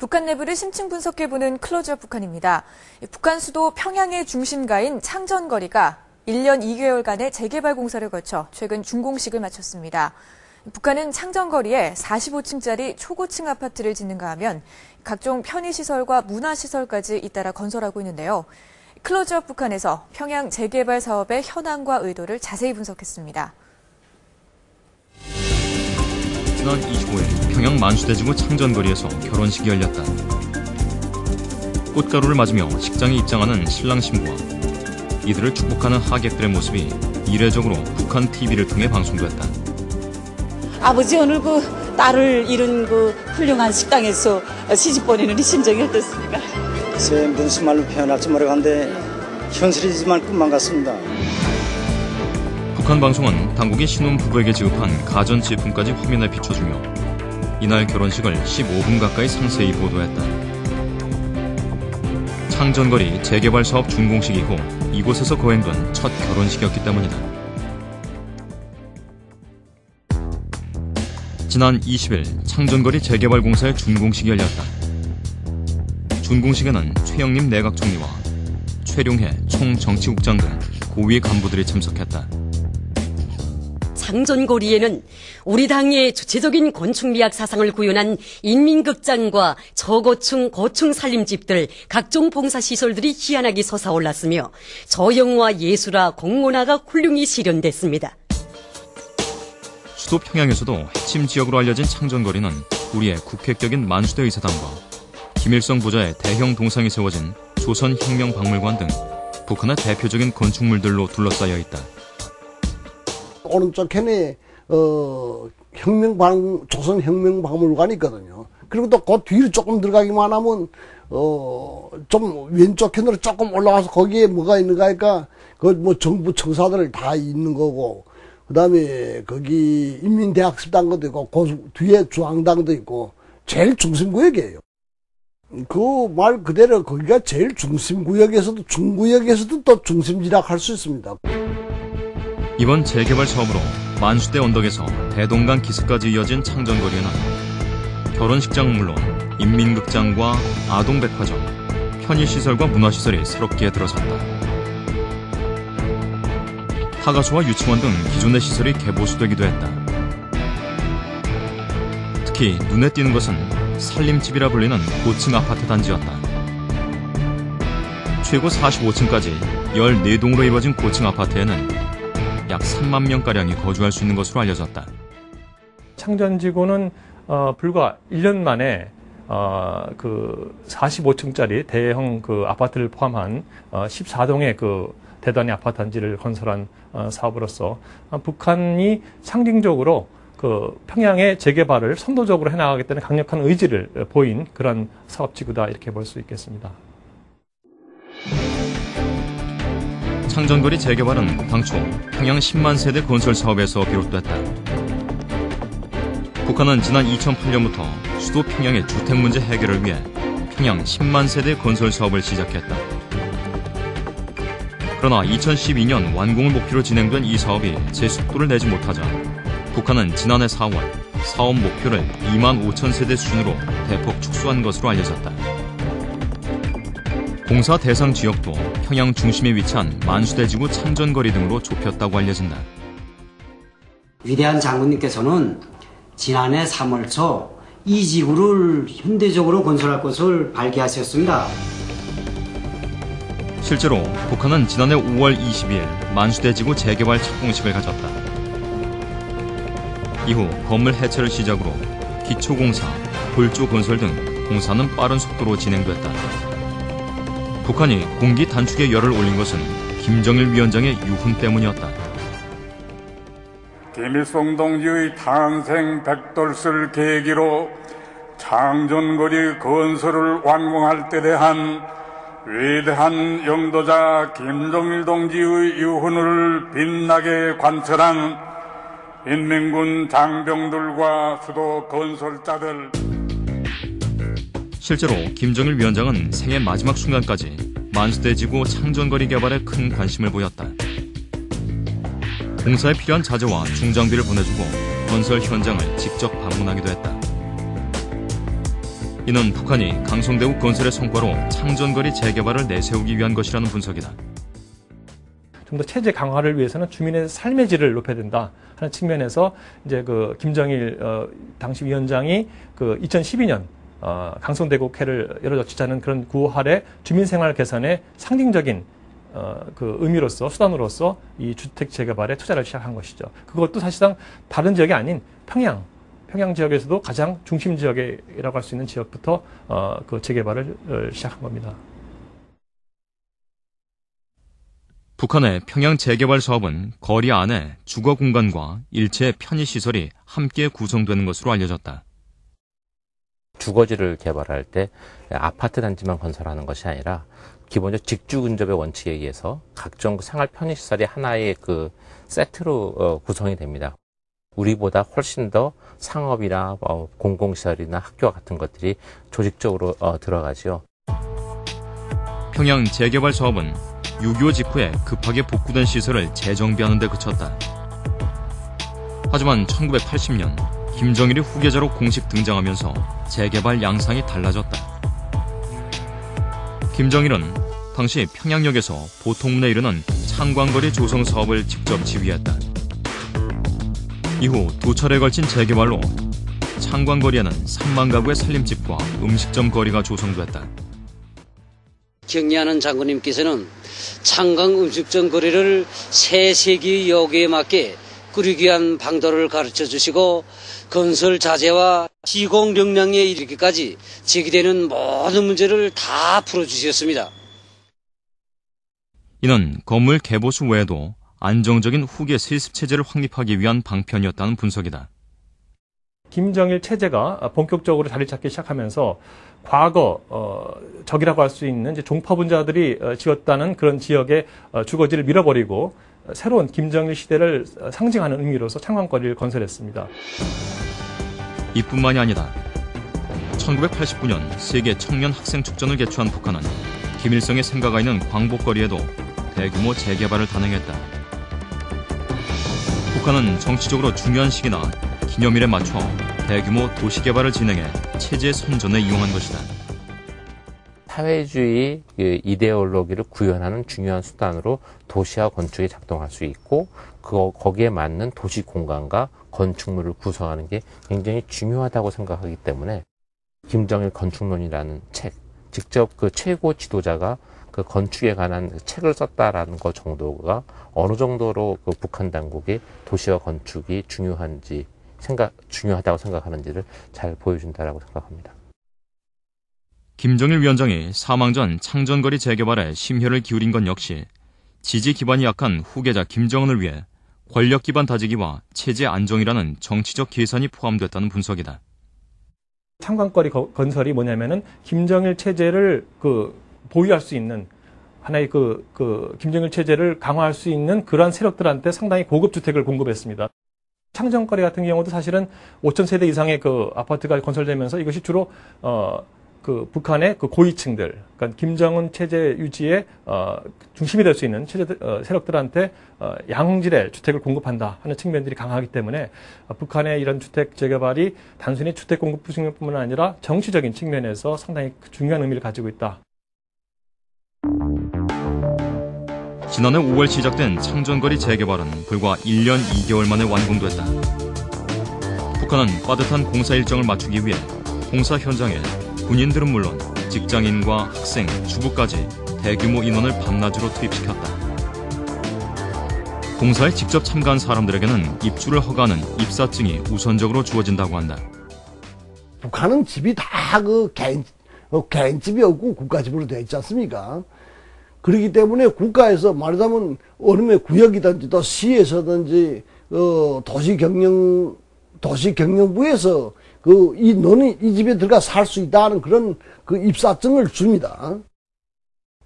북한 내부를 심층 분석해보는 클로즈업 북한입니다. 북한 수도 평양의 중심가인 창전거리가 1년 2개월간의 재개발 공사를 거쳐 최근 준공식을 마쳤습니다. 북한은 창전거리에 45층짜리 초고층 아파트를 짓는가 하면 각종 편의시설과 문화시설까지 잇따라 건설하고 있는데요. 클로즈업 북한에서 평양 재개발 사업의 현황과 의도를 자세히 분석했습니다. 지난 25일 평양 만수대지구 창전거리에서 결혼식이 열렸다. 꽃가루를 맞으며 식장에 입장하는 신랑 신부와 이들을 축복하는 하객들의 모습이 이례적으로 북한 TV를 통해 방송됐다. 아버지 오늘 딸을 이룬 훌륭한 식당에서 시집 보내는 이 심정이 어떻습니까? 글쎄 무슨 말로 표현할지 모르겠는데 현실이지만 꿈만 같습니다. 북한 방송은 당국이 신혼 부부에게 지급한 가전제품까지 화면에 비춰주며 이날 결혼식을 15분 가까이 상세히 보도했다. 창전거리 재개발 사업 준공식 이후 이곳에서 거행된 첫 결혼식이었기 때문이다. 지난 20일 창전거리 재개발 공사의 준공식이 열렸다. 준공식에는 최영림 내각총리와 최룡해 총정치국장 등 고위 간부들이 참석했다. 창전거리에는 우리 당의 주체적인 건축미학 사상을 구현한 인민극장과 저고층, 고층 살림집들, 각종 봉사시설들이 희한하게 솟아올랐으며 저영화, 예술화, 공문화가 훌륭히 실현됐습니다. 수도 평양에서도 핵심 지역으로 알려진 창전거리는 우리의 국회격인 만수대 의사당과 김일성 부자의 대형 동상이 세워진 조선혁명박물관 등 북한의 대표적인 건축물들로 둘러싸여 있다. 오른쪽에는 조선혁명박물관이 있거든요. 그리고 또 그 뒤로 조금 들어가기만 하면 좀 왼쪽 편으로 조금 올라가서 거기에 뭐가 있는가 하니까 뭐 정부 청사들 다 있는 거고, 그다음에 거기 인민대학습당도 있고 그 뒤에 중앙당도 있고 제일 중심구역이에요. 그 말 그대로 거기가 제일 중심구역에서도 중구역에서도 또 중심지라 할 수 있습니다. 이번 재개발 사업으로 만수대 언덕에서 대동강 기슭까지 이어진 창전거리에는 결혼식장은 물론 인민극장과 아동백화점, 편의시설과 문화시설이 새롭게 들어섰다. 타가소와 유치원 등 기존의 시설이 개보수되기도 했다. 특히 눈에 띄는 것은 살림집이라 불리는 고층 아파트 단지였다. 최고 45층까지 14동으로 이루어진 고층 아파트에는 약 3만 명가량이 거주할 수 있는 것으로 알려졌다. 창전지구는 불과 1년 만에 45층짜리 대형 아파트를 포함한 14동의 대단히 아파트 단지를 건설한 사업으로서 북한이 상징적으로 평양의 재개발을 선도적으로 해나가겠다는 강력한 의지를 보인 그런 사업지구다 이렇게 볼 수 있겠습니다. 창전거리 재개발은 당초 평양 10만 세대 건설 사업에서 비롯됐다. 북한은 지난 2008년부터 수도 평양의 주택 문제 해결을 위해 평양 10만 세대 건설 사업을 시작했다. 그러나 2012년 완공을 목표로 진행된 이 사업이 제 속도를 내지 못하자 북한은 지난해 4월 사업 목표를 2만 5천 세대 수준으로 대폭 축소한 것으로 알려졌다. 공사 대상 지역도 평양 중심에 위치한 만수대지구 창전거리 등으로 좁혔다고 알려진다. 위대한 장군님께서는 지난해 3월 초 이 지구를 현대적으로 건설할 것을 발기하셨습니다. 실제로 북한은 지난해 5월 22일 만수대지구 재개발 착공식을 가졌다. 이후 건물 해체를 시작으로 기초공사, 골조 건설 등 공사는 빠른 속도로 진행됐다. 북한이 공기 단축에 열을 올린 것은 김정일 위원장의 유훈 때문이었다. 김일성 동지의 탄생 100돌을 계기로 창전거리 건설을 완공할 때 대한 위대한 영도자 김정일 동지의 유훈을 빛나게 관철한 인민군 장병들과 수도 건설자들. 실제로 김정일 위원장은 생애 마지막 순간까지 만수대지구 창전거리 개발에 큰 관심을 보였다. 공사에 필요한 자재와 중장비를 보내주고 건설 현장을 직접 방문하기도 했다. 이는 북한이 강성대국 건설의 성과로 창전거리 재개발을 내세우기 위한 것이라는 분석이다. 좀 더 체제 강화를 위해서는 주민의 삶의 질을 높여야 된다 하는 측면에서 이제 그 김정일 당시 위원장이 그 2012년 강성대국회를 열어젖히자는 그런 9할의 주민생활 개선의 상징적인 그 의미로서 수단으로서 이 주택 재개발에 투자를 시작한 것이죠. 그것도 사실상 다른 지역이 아닌 평양 지역에서도 가장 중심 지역이라고 할 수 있는 지역부터 그 재개발을 시작한 겁니다. 북한의 평양 재개발 사업은 거리 안에 주거 공간과 일체 편의 시설이 함께 구성되는 것으로 알려졌다. 주거지를 개발할 때 아파트 단지만 건설하는 것이 아니라 기본적으로 직주 근접의 원칙에 의해서 각종 생활 편의 시설이 하나의 그 세트로 구성이 됩니다. 우리보다 훨씬 더 상업이나 공공시설이나 학교 같은 것들이 조직적으로 들어가죠. 평양 재개발 사업은 6.25 직후에 급하게 복구된 시설을 재정비하는 데 그쳤다. 하지만 1980년 김정일이 후계자로 공식 등장하면서 재개발 양상이 달라졌다. 김정일은 당시 평양역에서 보통문에 이르는 창광거리 조성 사업을 직접 지휘했다. 이후 두 차례에 걸친 재개발로 창광거리에는 3만 가구의 살림집과 음식점 거리가 조성됐다. 경리하는 장군님께서는 창광 음식점 거리를 새 세기 여기에 맞게 꾸리기 위한 방도를 가르쳐 주시고 건설 자재와 시공 역량에 이르기까지 제기되는 모든 문제를 다 풀어주셨습니다. 이는 건물 개보수 외에도 안정적인 후계 세습 체제를 확립하기 위한 방편이었다는 분석이다. 김정일 체제가 본격적으로 자리 잡기 시작하면서 과거 적이라고 할 수 있는 이제 종파분자들이 지었다는 그런 지역의 주거지를 밀어버리고 새로운 김정일 시대를 상징하는 의미로서 창광거리를 건설했습니다. 이뿐만이 아니다. 1989년 세계 청년 학생 축전을 개최한 북한은 김일성의 생가가 있는 광복거리에도 대규모 재개발을 단행했다. 북한은 정치적으로 중요한 시기나 기념일에 맞춰 대규모 도시개발을 진행해 체제 선전에 이용한 것이다. 사회주의 이데올로기를 구현하는 중요한 수단으로 도시화 건축이 작동할 수 있고 거기에 맞는 도시 공간과 건축물을 구성하는 게 굉장히 중요하다고 생각하기 때문에 김정일 건축론이라는 책, 직접 그 최고 지도자가 그 건축에 관한 책을 썼다라는 것 정도가 어느 정도로 그 북한 당국의 도시화 건축이 중요하다고 생각하는지를 잘 보여준다라고 생각합니다. 김정일 위원장이 사망 전 창전거리 재개발에 심혈을 기울인 건 역시 지지 기반이 약한 후계자 김정은을 위해 권력 기반 다지기와 체제 안정이라는 정치적 계산이 포함됐다는 분석이다. 창광거리 건설이 뭐냐면은 김정일 체제를 보유할 수 있는 하나의 김정일 체제를 강화할 수 있는 그러한 세력들한테 상당히 고급 주택을 공급했습니다. 창전거리 같은 경우도 사실은 5,000세대 이상의 아파트가 건설되면서 이것이 주로 북한의 고위층들, 그러니까 김정은 체제 유지의 중심이 될 수 있는 세력들한테 양질의 주택을 공급한다 하는 측면들이 강하기 때문에 북한의 이런 주택 재개발이 단순히 주택 공급 측면뿐만 아니라 정치적인 측면에서 상당히 중요한 의미를 가지고 있다. 지난해 5월 시작된 창전거리 재개발은 불과 1년 2개월 만에 완공됐다. 북한은 빠듯한 공사 일정을 맞추기 위해 공사 현장에 군인들은 물론 직장인과 학생, 주부까지 대규모 인원을 밤낮으로 투입시켰다. 공사에 직접 참가한 사람들에게는 입주를 허가하는 입사증이 우선적으로 주어진다고 한다. 북한은 집이 다 개인집이 없고 국가집으로 되어 있지 않습니까? 그렇기 때문에 국가에서 말하자면 어느 구역이든지 또 시에서든지 도시경영부에서 너는 이 집에 들어가 살 수 있다는 그런 입사증을 줍니다.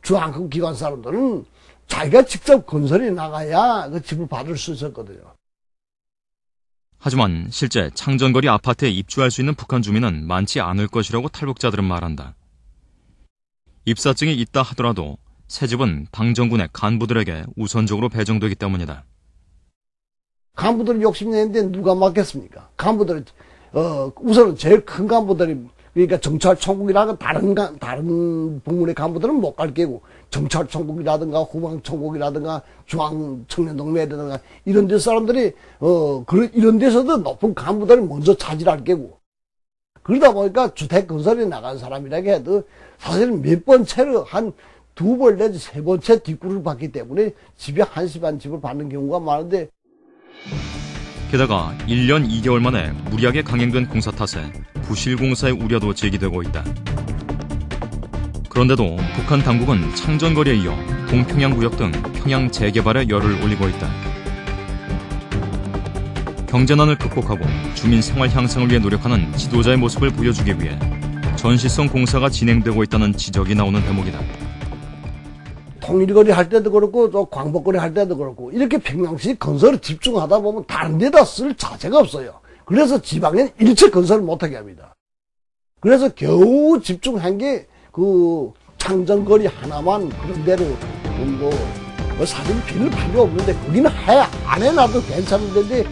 주한국 기관 사람들은 자기가 직접 건설에 나가야 그 집을 받을 수 있었거든요. 하지만 실제 창전거리 아파트에 입주할 수 있는 북한 주민은 많지 않을 것이라고 탈북자들은 말한다. 입사증이 있다 하더라도 새 집은 방정군의 간부들에게 우선적으로 배정되기 때문이다. 간부들이 욕심내는데 누가 맡겠습니까? 간부들이 우선은 제일 큰 간부들이 그러니까 정찰총국이라든가 다른 부문의 간부들은 못 갈 게고, 정찰총국이라든가 후방총국이라든가 중앙청년동맹이라든가 이런 데 사람들이 이런 데서도 높은 간부들이 먼저 차지할 게고, 그러다 보니까 주택 건설에 나간 사람이라고 해도 사실은 몇 번째로 한 2번 내지 3번째 뒷구를 받기 때문에 집에 한시반 집을 받는 경우가 많은데, 게다가 1년 2개월 만에 무리하게 강행된 공사 탓에 부실 공사의 우려도 제기되고 있다. 그런데도 북한 당국은 창전거리에 이어 동평양구역 등 평양 재개발에 열을 올리고 있다. 경제난을 극복하고 주민 생활 향상을 위해 노력하는 지도자의 모습을 보여주기 위해 전시성 공사가 진행되고 있다는 지적이 나오는 대목이다. 통일거리 할 때도 그렇고 또 광복거리 할 때도 그렇고 이렇게 평양시 건설에 집중하다 보면 다른 데다 쓸 자재가 없어요. 그래서 지방엔 일체 건설을 못하게 합니다. 그래서 겨우 집중한 게 그 창전거리 하나만 그런 데로 사실 빌릴 필요 없는데 거기는 안 해놔도 괜찮은데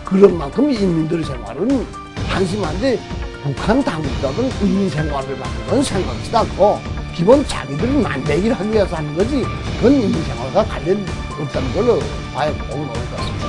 그런 만큼 인민들의 생활은 한심한데 북한 당국자들은 인민 생활을 만드는 생각지도 않고 기본 자기들이 만들기를 하기 위해서 하는 거지 그건 인민 생활과 관련 없다는 걸로 봐야 보면 옳을 것 같습니다.